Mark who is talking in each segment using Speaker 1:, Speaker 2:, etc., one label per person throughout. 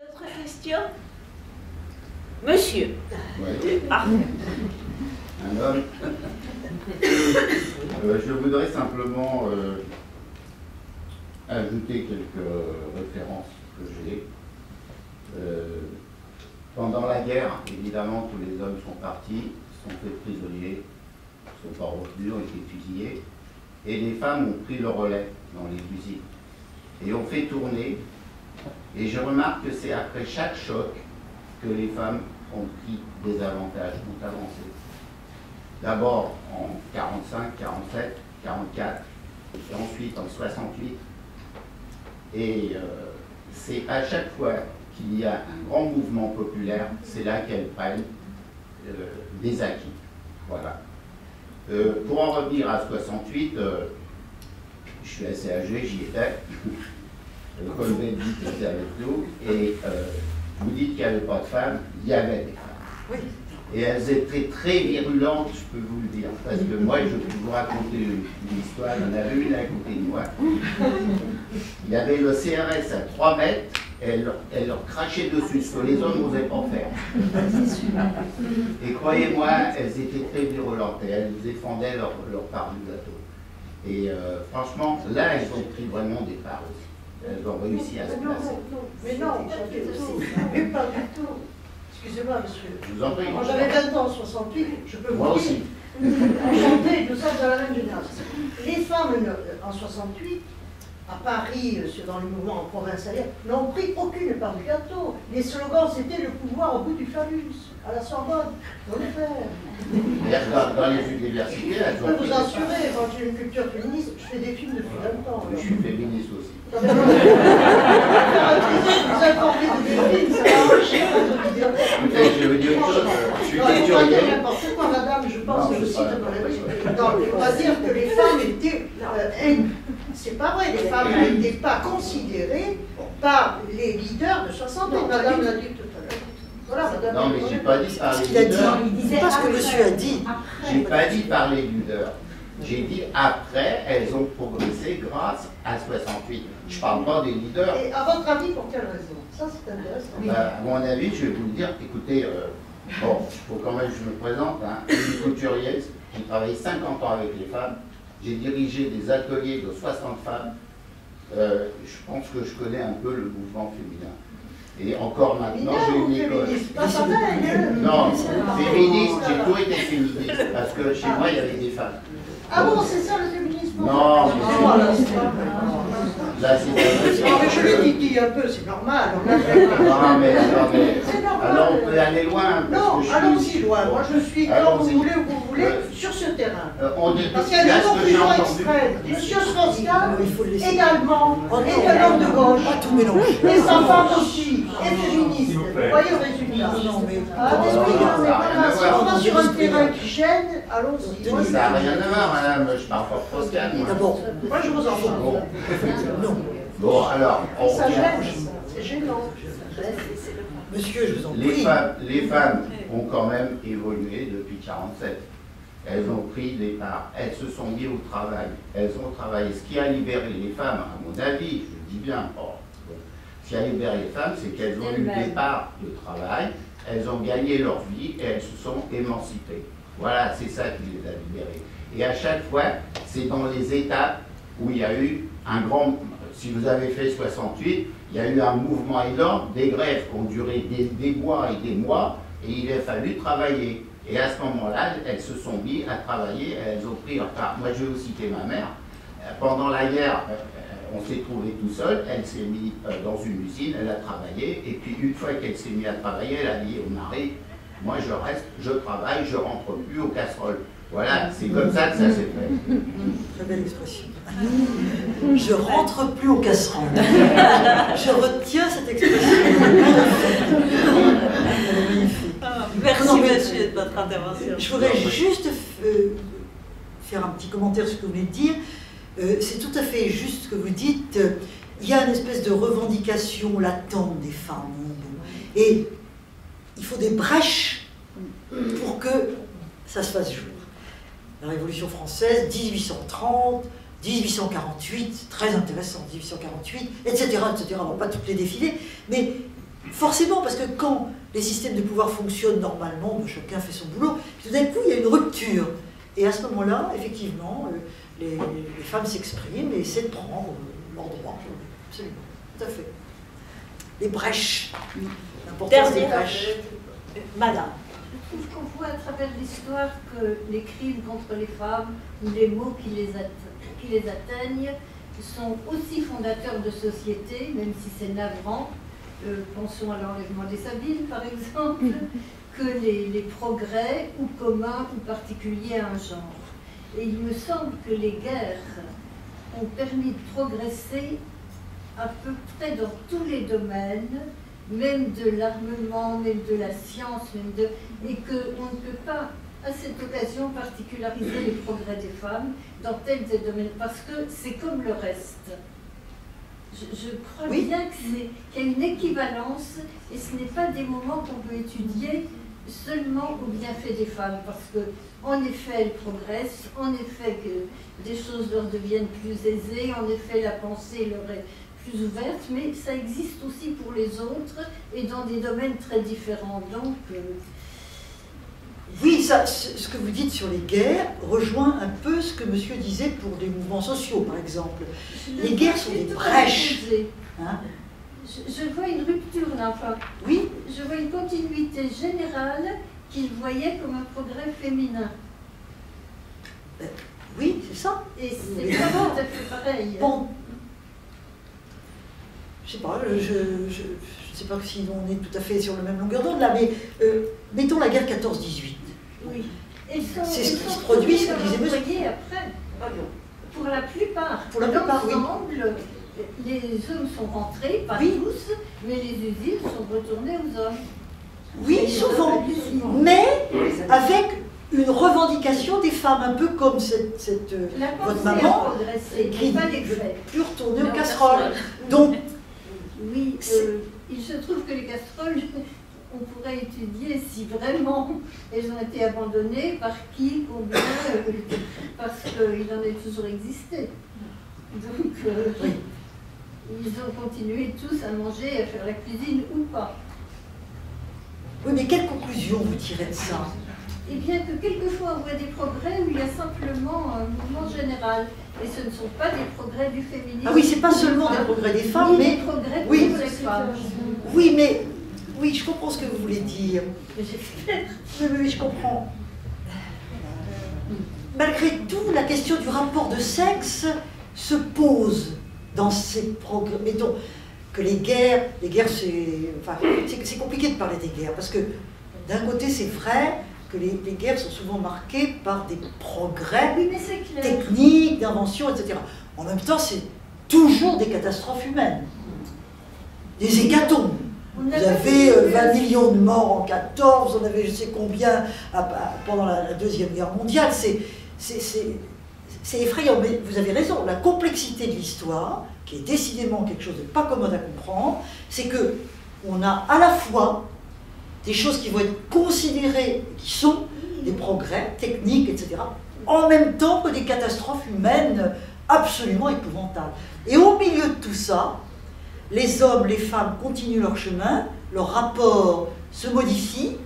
Speaker 1: Autre question? Monsieur.
Speaker 2: Ouais.
Speaker 1: Parfait.
Speaker 2: Un homme. Je voudrais simplement ajouter quelques références que j'ai. Pendant la guerre, évidemment, tous les hommes sont partis, sont faits prisonniers, ne sont pas revenus, ont été fusillés, et les femmes ont pris le relais dans les usines et ont fait tourner. Et je remarque que c'est après chaque choc que les femmes ont pris des avantages, ont avancé. D'abord en 45, 47, 44, et ensuite en 68. Et c'est à chaque fois qu'il y a un grand mouvement populaire, c'est là qu'elles prennent des acquis. Voilà. Pour en revenir à 68, je suis assez âgé, j'y étais. Colbert dit qu'il était avec nous, et vous dites qu'il n'y avait pas de femmes, il y avait des femmes. Oui. Et elles étaient très virulentes, je peux vous le dire, parce que moi, je peux vous raconter une histoire, il y en avait une à côté de moi. Il y avait le CRS à 3 mètres, et elle leur crachait dessus, ce que les hommes n'osaient pas faire. Et croyez-moi, elles étaient très virulentes, et elles défendaient leur part du gâteau. Et franchement, là, elles ont pris vraiment des parts aussi. Elles ont réussi à se placer.
Speaker 3: Mais non, pas du tout. Mais pas du tout. Excusez-moi, monsieur.
Speaker 2: Je vous en prie.
Speaker 3: Quand j'avais 20 ans en 68, je peux
Speaker 2: moi
Speaker 3: vous
Speaker 2: aussi.
Speaker 3: dire, enchanté, nous sommes dans la même génération. Les femmes en 68, à Paris, dans le mouvement en province ailleurs, n'ont pris aucune part du gâteau. Les slogans, c'était le pouvoir au bout du phallus, à la Sorbonne, dans les faire.
Speaker 2: Dans les universités, elles
Speaker 3: Je
Speaker 2: ont
Speaker 3: peux
Speaker 2: pris
Speaker 3: vous
Speaker 2: des parts.
Speaker 3: assurer, quand j'ai une culture féministe, je fais des films depuis 20 ans.
Speaker 2: Je suis féministe aussi.
Speaker 3: Vous informer de des films, ça va enrichir votre idée.
Speaker 2: Écoutez, je veux dire une chose, je suis culturel.
Speaker 3: N'importe quoi, madame, je pense
Speaker 2: Non,
Speaker 3: que je
Speaker 2: c'est
Speaker 3: cite
Speaker 2: pas-
Speaker 3: dans la vie.
Speaker 2: pas-
Speaker 3: Non, on va dire que les femmes étaient. C'est pas vrai, les femmes n'étaient pas considérées par les leaders de 60 ans. Madame l'a dit tout à l'heure. Voilà, madame.
Speaker 2: Non, mais j'ai pas dit par les
Speaker 4: Il a dit,
Speaker 2: leaders.
Speaker 4: c'est pas ce que monsieur a dit.
Speaker 2: J'ai pas dit par les leaders. J'ai dit après, elles ont progressé grâce à 68. Je parle pas des leaders.
Speaker 3: Et à votre avis, pour quelle raison? Ça, c'est intéressant.
Speaker 2: Bah, à mon avis, je vais vous le dire, écoutez, bon, il faut quand même que je me présente, hein, je suis couturier, j'ai travaillé 50 ans avec les femmes, j'ai dirigé des ateliers de 60 femmes, je pense que je connais un peu le mouvement féminin. Et encore maintenant, j'ai une école.
Speaker 3: Pas pareil,
Speaker 2: Non, féministe, j'ai toujours été féministe, parce que chez moi, il y avait des femmes.
Speaker 3: Ah bon, c'est ça le féminisme?
Speaker 2: Non, là, c'est
Speaker 3: Non, mais je l'ai dit un peu, c'est normal. On a fait...
Speaker 2: Non, mais attendez.
Speaker 3: C'est normal.
Speaker 2: Alors, on peut aller loin.
Speaker 3: Non, allons-y loin. Moi, je suis quand vous voulez, où vous voulez, sur ce terrain.
Speaker 2: On dit
Speaker 3: Parce qu'il y a
Speaker 2: là,
Speaker 3: des
Speaker 2: ce que j'ai
Speaker 3: conclusions
Speaker 2: entendu.
Speaker 3: extrêmes. Monsieur Strauss-Kahn,
Speaker 4: Il faut le laisser.
Speaker 3: également, est un homme de gauche.
Speaker 4: Pas tout mélanger.
Speaker 3: Et sa femme aussi, est féministe. Vous voyez le résultat.
Speaker 4: Non, mais.
Speaker 3: Ah, désolé,
Speaker 2: Ça
Speaker 3: mais
Speaker 2: n'a rien
Speaker 3: voilà,
Speaker 2: à
Speaker 3: si
Speaker 2: voir.
Speaker 3: on va sur un terrain qui gêne, allons-y. Moi,
Speaker 2: Ça n'a rien à voir, madame. Je parle pas de Strauss-Kahn, moi.
Speaker 4: D'abord,
Speaker 3: moi, je vous en
Speaker 2: Bon.
Speaker 3: parle.
Speaker 4: non.
Speaker 2: Bon, alors, on
Speaker 3: Ça
Speaker 2: revient.
Speaker 3: gêne, c'est gênant.
Speaker 4: Monsieur, je vous en
Speaker 2: Les
Speaker 4: prie.
Speaker 2: femmes ont quand même évolué depuis 47. Elles ont pris des parts, elles se sont mises au travail, elles ont travaillé. Ce qui a libéré les femmes, à mon avis, je dis bien, ce qui a libéré les femmes, c'est qu'elles ont eu des parts de travail, elles ont gagné leur vie et elles se sont émancipées. Voilà, c'est ça qui les a libérées. Et à chaque fois, c'est dans les étapes où il y a eu un grand... Si vous avez fait 68, il y a eu un mouvement énorme, des grèves qui ont duré des mois et des mois, et il a fallu travailler. Et à ce moment-là, elles se sont mises à travailler, elles ont pris leur part. Moi, je vais vous citer ma mère. Pendant la guerre, on s'est trouvé tout seul, elle s'est mise dans une usine, elle a travaillé, et puis une fois qu'elle s'est mise à travailler, elle a dit au mari, moi je reste, je travaille, je rentre plus aux casseroles. Voilà, c'est comme ça que ça s'est fait.
Speaker 4: Très belle expression. Je rentre plus aux casseroles. Je retiens cette expression. Elle est magnifique.
Speaker 1: Merci,
Speaker 4: Non, mais-
Speaker 1: monsieur, de votre intervention.
Speaker 4: Je voudrais juste faire un petit commentaire sur ce que vous venez de dire. C'est tout à fait juste ce que vous dites. Il y a une espèce de revendication latente des femmes. Et il faut des brèches pour que ça se fasse jour. La Révolution française, 1830, 1848, très intéressant, 1848, etc., etc. On ne va pas toutes les défiler, mais forcément, parce que quand les systèmes de pouvoir fonctionnent normalement, chacun fait son boulot, tout d'un coup, il y a une rupture. Et à ce moment-là, effectivement, les femmes s'expriment et essaient de prendre leurs droits. Absolument, tout à fait. Les brèches. L'importance des brèches. Madame.
Speaker 1: Je trouve qu'on voit à travers l'histoire que les crimes contre les femmes ou les maux qui les atteignent sont aussi fondateurs de société, même si c'est navrant. Pensons à l'enlèvement des Sabines, par exemple, que les progrès, ou communs ou particuliers à un genre. Et il me semble que les guerres ont permis de progresser à peu près dans tous les domaines, même de l'armement, même de la science, et qu'on ne peut pas, à cette occasion, particulariser les progrès des femmes dans tels domaines, parce que c'est comme le reste. Je crois bien qu'il y a une équivalence, et ce n'est pas des moments qu'on peut étudier seulement au bienfait des femmes, parce que, en effet, elles progressent, en effet, que des choses leur deviennent plus aisées, en effet, la pensée leur est plus ouverte, mais ça existe aussi pour les autres et dans des domaines très différents. Donc,
Speaker 4: oui, ça, ce que vous dites sur les guerres rejoint un peu ce que monsieur disait pour les mouvements sociaux, par exemple. Les guerres sont des brèches. Hein?
Speaker 1: Je vois une rupture là, enfin,
Speaker 4: oui.
Speaker 1: Je vois une continuité générale qu'il voyait comme un progrès féminin.
Speaker 4: Oui, c'est ça.
Speaker 1: Et c'est pas tout à fait pareil.
Speaker 4: Bon. Je sais pas, je ne sais pas si on est tout à fait sur la même longueur d'onde là, mais mettons la guerre 14-18.
Speaker 1: Oui.
Speaker 4: C'est ce qui se produit, ce que disait monsieur.
Speaker 1: Après, pour la plupart,
Speaker 4: oui.
Speaker 1: Les hommes sont rentrés, pas tous, mais les usines sont retournées aux hommes.
Speaker 4: Oui, souvent, mais avec une revendication des femmes, un peu comme votre maman, qui ne veut plus retourner aux casseroles. Donc,
Speaker 1: oui, il se trouve que les casseroles, on pourrait étudier si vraiment elles ont été abandonnées, par qui, combien, parce qu'il en a toujours existé. Donc, ils ont continué tous à manger et à faire la cuisine ou pas.
Speaker 4: Oui, mais quelle conclusion vous tirez de ça?
Speaker 1: Eh bien que quelquefois on voit des progrès où il y a simplement un mouvement général. Et ce ne sont pas des progrès du féminisme.
Speaker 4: Ah oui, c'est pas seulement des progrès des femmes, mais
Speaker 1: des progrès pour les femmes.
Speaker 4: Oui, mais oui, je comprends ce que vous voulez dire.
Speaker 1: J'espère.
Speaker 4: Oui, je comprends. Malgré tout, la question du rapport de sexe se pose dans ces progrès. Mettons que les guerres c'est compliqué de parler des guerres, parce que d'un côté, c'est vrai que les guerres sont souvent marquées par des progrès techniques, d'invention, etc. En même temps, c'est toujours des catastrophes humaines, des hécatombes. Vous avez 20 millions de morts en 14, vous en avez je sais combien pendant la Deuxième Guerre mondiale. C'est effrayant, mais vous avez raison. La complexité de l'histoire, qui est décidément quelque chose de pas commode à comprendre, c'est que on a à la fois des choses qui vont être considérées, qui sont des progrès techniques, etc., en même temps que des catastrophes humaines absolument épouvantables. Et au milieu de tout ça, les hommes, les femmes continuent leur chemin, leur rapport se modifie,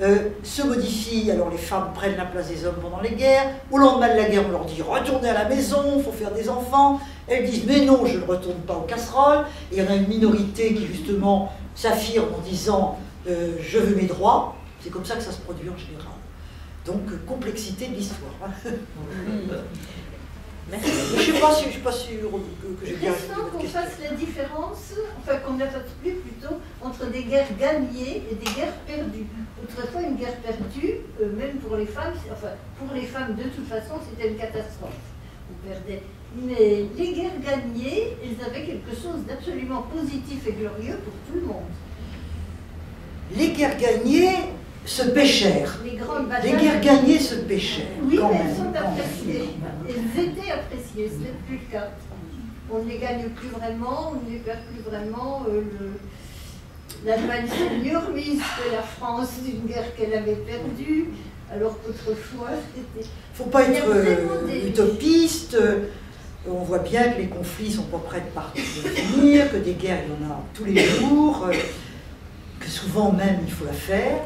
Speaker 4: alors les femmes prennent la place des hommes pendant les guerres, au lendemain de la guerre on leur dit retournez à la maison, il faut faire des enfants, elles disent mais non, je ne retourne pas aux casseroles, et il y en a une minorité qui justement s'affirme en disant je veux mes droits. C'est comme ça que ça se produit en général. Donc complexité de l'histoire. Merci. Je ne suis pas sûre que j'ai bien
Speaker 1: répondu qu'on fasse la différence, enfin qu'on ne fasse plus plutôt, entre des guerres gagnées et des guerres perdues. Autrefois, une guerre perdue, même pour les femmes, pour les femmes de toute façon, c'était une catastrophe. On perdait. Mais les guerres gagnées, elles avaient quelque chose d'absolument positif et glorieux pour tout le monde.
Speaker 4: Les guerres gagnées se pêchèrent. Les guerres gagnées se pêchèrent.
Speaker 1: Oui, mais elles sont appréciées. Elles étaient appréciées, ce n'est plus le cas. On ne les gagne plus vraiment, on ne les perd plus vraiment. L'Allemagne s'est mieux remise que la France d'une guerre qu'elle avait perdue, alors qu'autrefois, c'était...
Speaker 4: Il ne faut pas être utopiste. On voit voit bien que les conflits sont pas prêts de finir, que des guerres, il y en a tous les jours, que souvent même il faut la faire.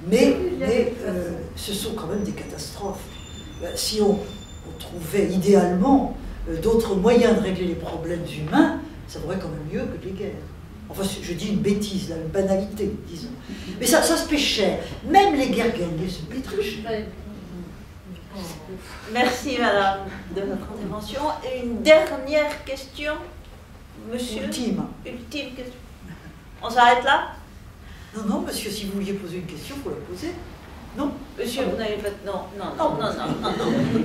Speaker 4: Mais ce sont quand même des catastrophes. Si on trouvait idéalement d'autres moyens de régler les problèmes humains, ça vaudrait quand même mieux que les guerres. Enfin, je dis une bêtise, là, une banalité, disons. Mais ça se paie cher. Même les guerres gagnées se paient très cher.
Speaker 5: Merci, madame, de votre intervention. Et une dernière question, monsieur.
Speaker 4: Ultime
Speaker 5: question. On s'arrête là?
Speaker 4: Non, monsieur, si vous vouliez poser une question, il faut la poser. Non.
Speaker 5: Monsieur, vous n'avez pas... Non.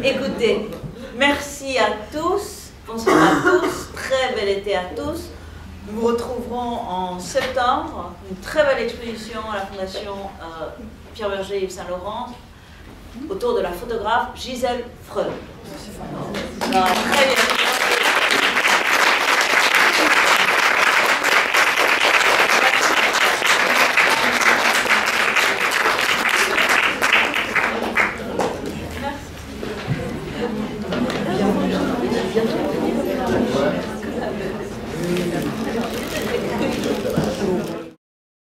Speaker 5: Écoutez, merci à tous. Bonsoir à tous. Très bel été à tous. Nous vous retrouverons en septembre. Une très belle exposition à la Fondation Pierre Berger et Yves Saint-Laurent autour de la photographe Gisèle Freud. Très bien.